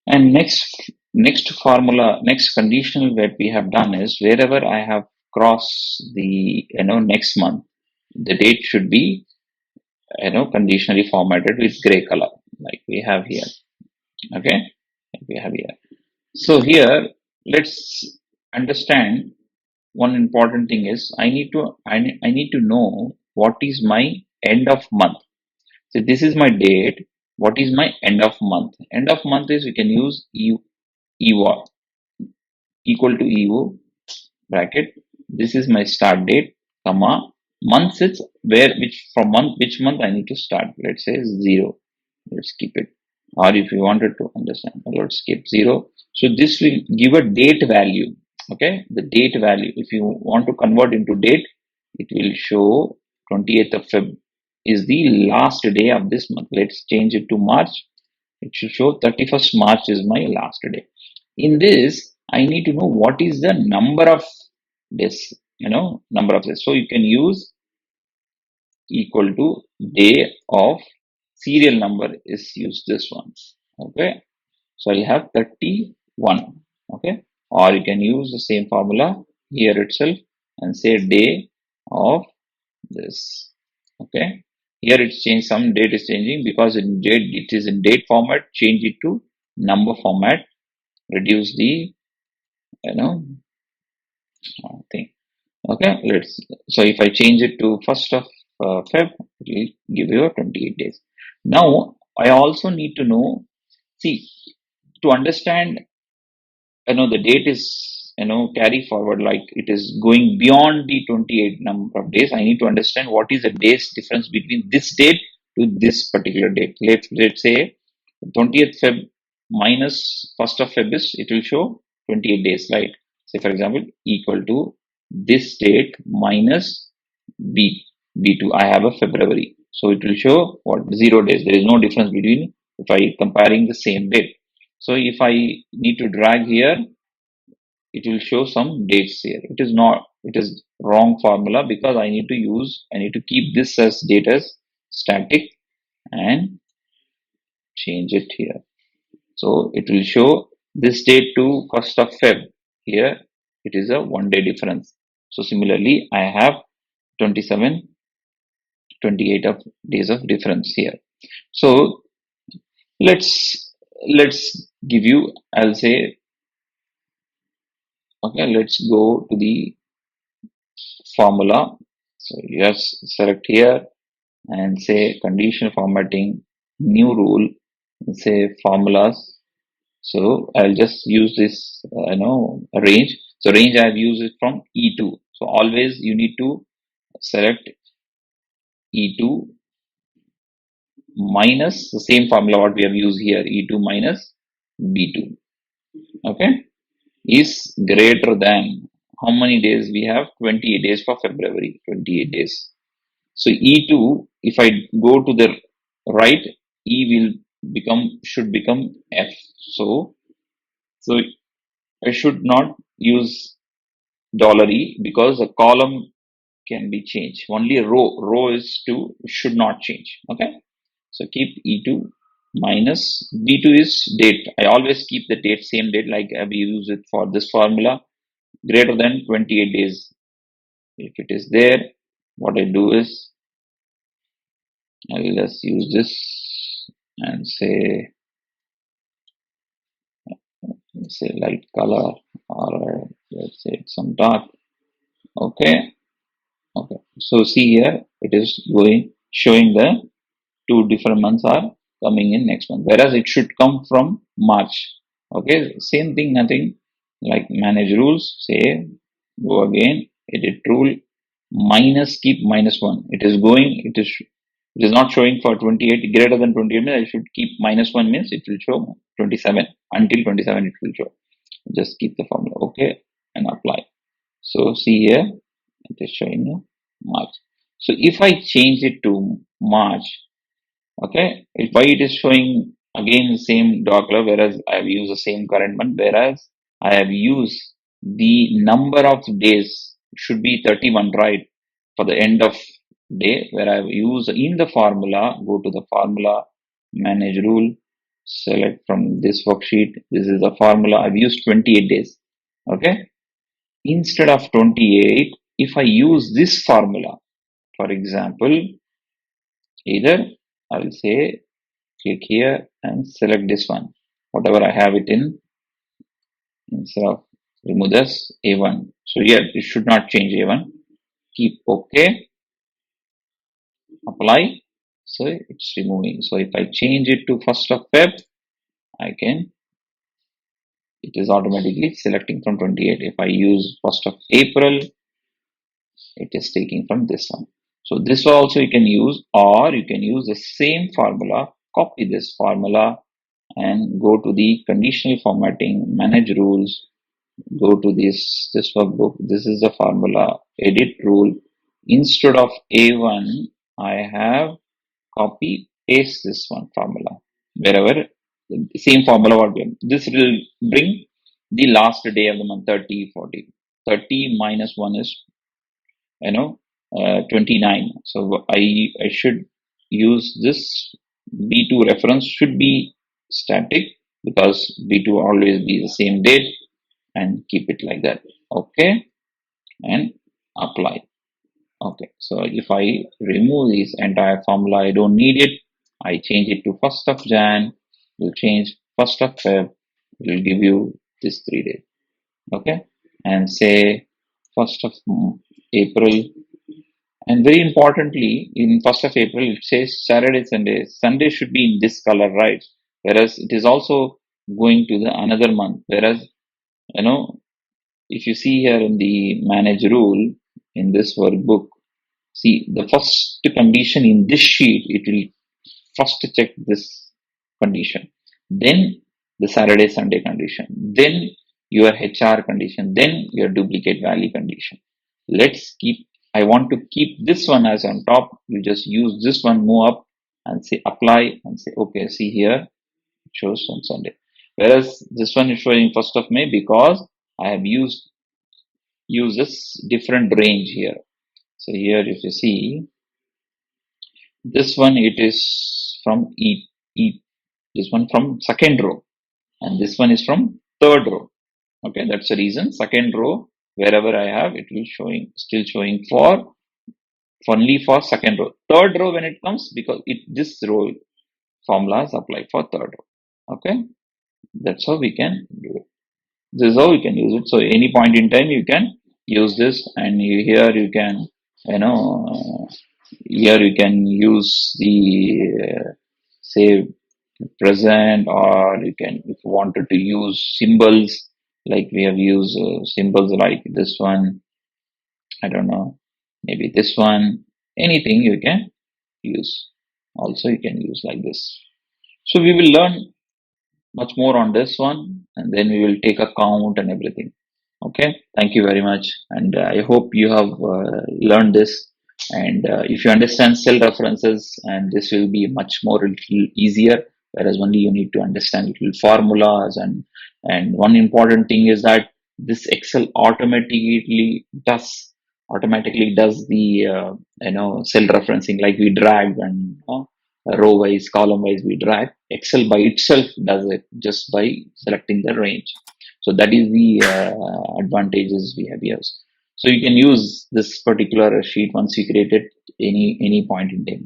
And next formula, next conditional that we have done is wherever I have crossed the next month, the date should be conditionally formatted with gray color, like we have here. Okay, like we have here. So here, let's understand one important thing is I need to know what is my end of month. So this is my date. What is my end of month? End of month is we can use EVO equal to EVO bracket. This is my start date, comma, months is where which from month which month I need to start. Let's say 0. Let's keep it. Or if you wanted to understand, let's skip 0. So this will give a date value. Okay, the date value. If you want to convert into date, it will show 28th of Feb is the last day of this month. Let's change it to March. It should show 31st March is my last day. In this, I need to know what is the number of days, number of days. So you can use equal to day of serial number is use this one. Okay. So I have 31. Okay. Or you can use the same formula here itself and say day of this. Okay. Here it's changed, some date is changing because in date it is in date format, change it to number format, reduce the you know thing. Okay, so if I change it to 1st of Feb, it will give you 28 days. Now I also need to know, see, to understand, the date is, carry forward, like it is going beyond the 28 number of days. I need to understand what is the days difference between this date to this particular date. Let's say 20th Feb minus 1st of Feb is, it will show 28 days, right? Say for example, equal to this date minus b b2. I have a February, so it will show what, 0 days. There is no difference between if I comparing the same date. So if I need to drag here, it will show some dates here. It is not, it is wrong formula because I need to keep this as date as static and change it here. So it will show this date to 1st of Feb. Here it is a 1 day difference. So similarly, I have 27, 28 of days of difference here. So let's give you, I'll say, okay, let's go to the formula. So just select here and say conditional formatting, new rule, and say formulas. So I'll just use this, range. So range I've used it from E2. So always you need to select E2 minus the same formula what we have used here, E2 minus B2. Okay, is greater than how many days we have? 28 days for February. 28 days. So E2, if I go to the right, E should become F. So I should not use $E because the column can be changed. Only a row is to should not change. Okay. So keep E2 minus B2 is date. I always keep the date, same date, like I use it for this formula, greater than 28 days. If it is there, what I do is I'll just use this and say light color, or let's say some dark. Okay. Okay, so see here, it is going showing the two different months are coming in next month, whereas it should come from March. Okay, same thing, nothing, like manage rules, say go again, edit rule, minus, keep -1. It is not showing for 28, greater than 28 means I should keep -1, means it will show 27, until 27 it will show. Just keep the formula, okay, and apply. So see here, it is showing March. So if I change it to March, okay, why it is showing again the same dark color, whereas I have used the same current month, whereas I have used the number of days should be 31, right, for the end of day, where I have used in the formula, go to the formula, manage rule, select from this worksheet. This is the formula. I've used 28 days. Okay. Instead of 28, if I use this formula, for example, either I will say click here and select this one, whatever I have it in, instead of remove this A1. So here it should not change A1. Keep OK, apply. So it's removing. So if I change it to 1st of Feb, I can, it is automatically selecting from 28. If I use 1st of April, it is taking from this one. So this also you can use, or you can use the same formula, copy this formula and go to the conditional formatting, manage rules, go to this workbook. This is the formula, edit rule. Instead of A1, I have copy paste this one formula wherever, same formula what we have. This will bring the last day of the month, 30, 40. 30 minus 1 is, you know, 29. So I should use this B2 reference should be static, because B2 always be the same date, and keep it like that. Okay, and apply. Okay, so if I remove this entire formula, I don't need it. I change it to 1st of Jan, will change 1st of Feb, it will give you this 3 days. Okay, and say 1st of April. And very importantly, in 1st of April, it says Saturday, Sunday. Sunday should be in this color, right? Whereas it is also going to the another month. Whereas, you know, if you see here in the manage rule in this workbook, see the first condition in this sheet, it will first check this condition, then the Saturday, Sunday condition, then your HR condition, then your duplicate value condition. Let's keep, I want to keep this one as on top. You just use this one, move up and say apply and say, okay, see here, it shows on Sunday. Whereas this one is showing 1st of May because I have used this different range here. So here if you see, this one it is from this one from 2nd row, and this one is from 3rd row. Okay, that's the reason. 2nd row, wherever I have, it will still showing for only for 2nd row. 3rd row when it comes, because this row formulas apply for 3rd row. Okay, that's how we can do it. This is how you can use it. So any point in time you can use this, and here you can, you know, here you can use the say present, or you can, if you wanted to use symbols, like we have used symbols like this one, I don't know, maybe this one, anything you can use. Also you can use like this. So we will learn much more on this one, and then we will take a count and everything. Okay, thank you very much, and I hope you have learned this. And if you understand cell references, and this will be much more little easier. Whereas only you need to understand little formulas, and one important thing is that this Excel automatically does the cell referencing, like we drag and row wise, column wise we drag. Excel by itself does it just by selecting the range. So that is the advantages we have here. So you can use this particular sheet once you create it any point in time.